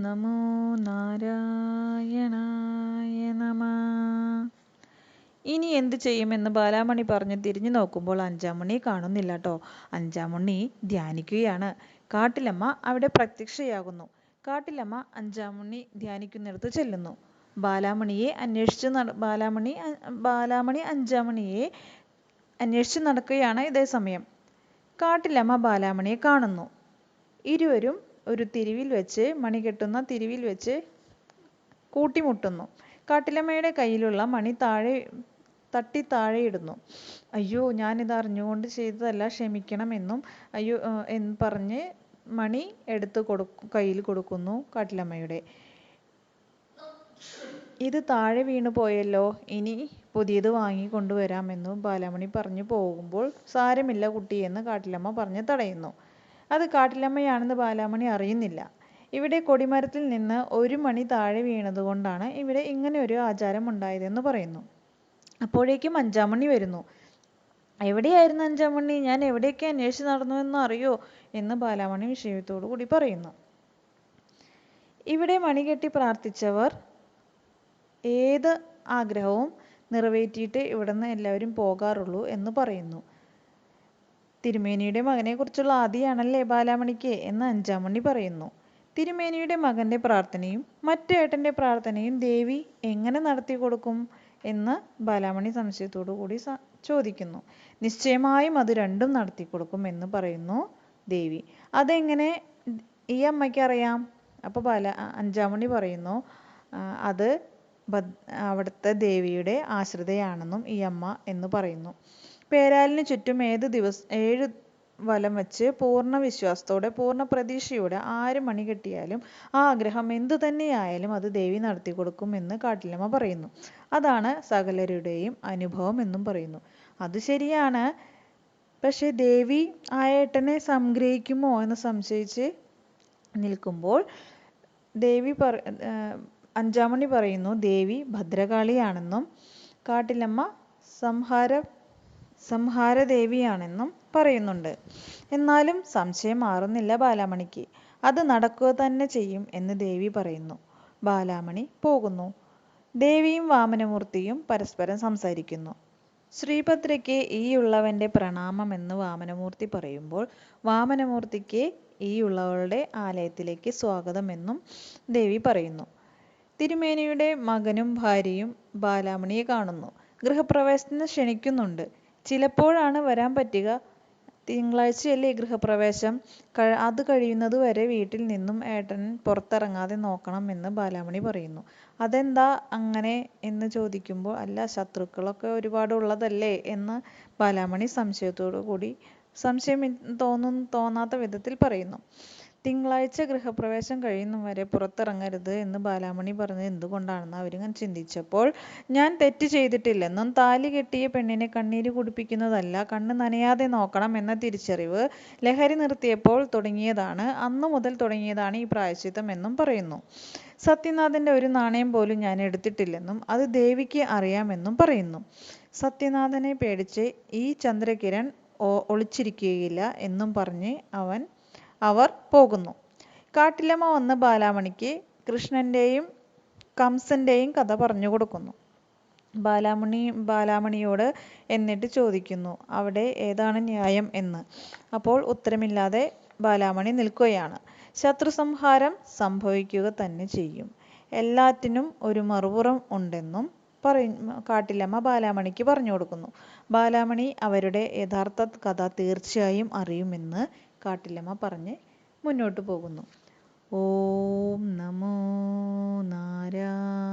നമോ നാരായണായ നമ. ഇനി എന്ത് ചെയ്യുമെന്ന് ബാലാമണി പറഞ്ഞ് തിരിഞ്ഞു നോക്കുമ്പോൾ അഞ്ചാമണി കാണുന്നില്ല കേട്ടോ. അഞ്ചാമണി ധ്യാനിക്കുകയാണ്. കാട്ടിലമ്മ അവിടെ പ്രത്യക്ഷയാകുന്നു. കാട്ടിലമ്മ അഞ്ചാമണി ധ്യാനിക്കുന്നിടത്ത് ചെല്ലുന്നു. ബാലാമണിയെ അന്വേഷിച്ച് ബാലാമണി അഞ്ചാമണിയെ അന്വേഷിച്ച് നടക്കുകയാണ്. ഇതേ സമയം കാട്ടിലമ്മ ബാലാമണിയെ കാണുന്നു. ഇരുവരും ഒരു മണി കെട്ടുന്ന തിരിവിൽ വെച്ച് കൂട്ടിമുട്ടുന്നു. കാട്ടിലമ്മയുടെ കയ്യിലുള്ള മണി തട്ടി താഴെയിടുന്നു. അയ്യോ, ഞാനിത് അറിഞ്ഞുകൊണ്ട് ചെയ്തതല്ല, ക്ഷമിക്കണം എന്ന് പറഞ്ഞ് മണി എടുത്ത് കയ്യിൽ കൊടുക്കുന്നു കാട്ടിലമ്മയുടെ. ഇത് താഴെ വീണു പോയല്ലോ, ഇനി പുതിയത് വാങ്ങിക്കൊണ്ടുവരാമെന്നു ബാലാമണി പറഞ്ഞു പോകുമ്പോൾ സാരമില്ല കുട്ടിയെന്ന് കാട്ടിലമ്മ പറഞ്ഞ് തടയുന്നു. അത് കാട്ടിലമ്മയാണെന്ന് ബാലാമണി അറിയുന്നില്ല. ഇവിടെ കൊടിമരത്തിൽ നിന്ന് ഒരു മണി താഴെ വീണതുകൊണ്ടാണ് ഇവിടെ ഇങ്ങനെ ഒരു ആചാരം ഉണ്ടായതെന്ന് പറയുന്നു. അപ്പോഴേക്കും അഞ്ചാമണി വരുന്നു. എവിടെയായിരുന്നു അഞ്ചാമണി? ഞാൻ എവിടെയൊക്കെ അന്വേഷിച്ച് നടന്നുവെന്ന് അറിയോ എന്ന് ബാലാമണി വിഷയത്തോടു കൂടി പറയുന്നു. ഇവിടെ മണികെട്ടി പ്രാർത്ഥിച്ചവർ ഏത് ആഗ്രഹവും നിറവേറ്റിയിട്ട് ഇവിടുന്ന് എല്ലാവരും പോകാറുള്ളൂ എന്ന് പറയുന്നു. തിരുമേനിയുടെ മകനെ കുറിച്ചുള്ള ആദിയാണല്ലേ ബാലാമണിക്ക് എന്ന് അഞ്ചാമണി പറയുന്നു. തിരുമേനിയുടെ മകന്റെ പ്രാർത്ഥനയും മറ്റു ഏട്ടന്റെ പ്രാർത്ഥനയും ദേവി എങ്ങനെ നടത്തി കൊടുക്കും എന്ന് ബാലാമണി സംശയത്തോടു കൂടി ചോദിക്കുന്നു. നിശ്ചയമായും അത് രണ്ടും നടത്തി കൊടുക്കും എന്ന് പറയുന്നു ദേവി. അതെങ്ങനെ ഈ അമ്മയ്ക്ക് അറിയാം? അപ്പോൾ അഞ്ചാമണി പറയുന്നു, അത് അവിടുത്തെ ദേവിയുടെ ആശ്രിതയാണെന്നും ഈ അമ്മ എന്ന് പറയുന്നു. പേരാലിന് ചുറ്റും 7 വലം വെച്ച് പൂർണ്ണ വിശ്വാസത്തോടെ പൂർണ്ണ പ്രതീക്ഷയോടെ ആര് മണി കെട്ടിയാലും ആ ആഗ്രഹം എന്തു തന്നെയായാലും അത് ദേവി നടത്തി കൊടുക്കും എന്ന് കാട്ടിലമ്മ പറയുന്നു. അതാണ് സകലരുടെയും അനുഭവം എന്നും പറയുന്നു. അത് ശരിയാണ്, പക്ഷെ ദേവി ആ ഏട്ടനെ സംഗ്രഹിക്കുമോ എന്ന് സംശയിച്ച് നിൽക്കുമ്പോൾ അഞ്ചാമണി പറയുന്നു ദേവി ഭദ്രകാളിയാണെന്നും കാട്ടിലമ്മ സംഹാരദേവിയാണെന്നും പറയുന്നുണ്ട്. എന്നാലും സംശയം മാറുന്നില്ല ബാലാമണിക്ക്. അത് നടക്കുക തന്നെ ചെയ്യും എന്ന് ദേവി പറയുന്നു. ബാലാമണി പോകുന്നു. ദേവിയും വാമനമൂർത്തിയും പരസ്പരം സംസാരിക്കുന്നു. ശ്രീഭദ്രയ്ക്ക് ഈ ഉള്ളവന്റെ പ്രണാമം എന്ന് വാമനമൂർത്തി പറയുമ്പോൾ വാമനമൂർത്തിക്ക് ഈ ഉള്ളവളുടെ ആലയത്തിലേക്ക് സ്വാഗതം എന്നും ദേവി പറയുന്നു. തിരുമേനിയുടെ മകനും ഭാര്യയും ബാലാമണിയെ കാണുന്നു. ഗൃഹപ്രവേശത്തിന് ക്ഷണിക്കുന്നുണ്ട്. ചിലപ്പോഴാണ് വരാൻ പറ്റുക. തിങ്കളാഴ്ചയല്ലേ ഗൃഹപ്രവേശം? അത് കഴിയുന്നത് വരെ വീട്ടിൽ നിന്നും ഏട്ടൻ പുറത്തിറങ്ങാതെ നോക്കണം എന്ന് ബാലാമണി പറയുന്നു. അതെന്താ അങ്ങനെ എന്ന് ചോദിക്കുമ്പോൾ, അല്ല, ശത്രുക്കളൊക്കെ ഒരുപാട് ഉള്ളതല്ലേ എന്ന് ബാലാമണി സംശയം തോന്നാത്ത വിധത്തിൽ പറയുന്നു. തിങ്കളാഴ്ച ഗൃഹപ്രവേശം കഴിയുന്നും വരെ പുറത്തിറങ്ങരുത് എന്ന് ബാലാമണി പറഞ്ഞത് എന്തുകൊണ്ടാണെന്ന് അവരിങ്ങനെ ചിന്തിച്ചപ്പോൾ, ഞാൻ തെറ്റ് ചെയ്തിട്ടില്ലെന്നും താലി കെട്ടിയ പെണ്ണിനെ കണ്ണീര് കുടിപ്പിക്കുന്നതല്ല, കണ്ണ് നനയാതെ നോക്കണം എന്ന തിരിച്ചറിവ് ലഹരി നിർത്തിയപ്പോൾ തുടങ്ങിയതാണ്. അന്നു മുതൽ തുടങ്ങിയതാണ് ഈ പ്രായശ്ചിത്തം എന്നും പറയുന്നു. സത്യനാഥന്റെ ഒരു നാണയം പോലും ഞാൻ എടുത്തിട്ടില്ലെന്നും അത് ദേവിക്ക് അറിയാമെന്നും പറയുന്നു. സത്യനാഥനെ പേടിച്ച് ഈ ചന്ദ്രകിരൺ ഒളിച്ചിരിക്കുകയില്ല എന്നും പറഞ്ഞ് അവർ പോകുന്നു. കാട്ടിലമ്മ വന്ന് ബാലാമണിക്ക് കൃഷ്ണന്റെയും കംസന്റെയും കഥ പറഞ്ഞു കൊടുക്കുന്നു. ബാലാമണിയോട് എന്നിട്ട് ചോദിക്കുന്നു, അവിടെ ഏതാണ് ന്യായം എന്ന്. അപ്പോൾ ഉത്തരമില്ലാതെ ബാലാമണി നിൽക്കുകയാണ്. ശത്രുസംഹാരം സംഭവിക്കുക തന്നെ ചെയ്യും. എല്ലാറ്റിനും ഒരു മറുപുറം ഉണ്ടെന്നും കാട്ടിലമ്മ ബാലാമണിക്ക് പറഞ്ഞു കൊടുക്കുന്നു. ബാലാമണി അവരുടെ യഥാർത്ഥ കഥ തീർച്ചയായും അറിയുമെന്ന് കാട്ടിലമ്മ പറഞ്ഞ് മുന്നോട്ട് പോകുന്നു. ഓം നമോ നാരായണായ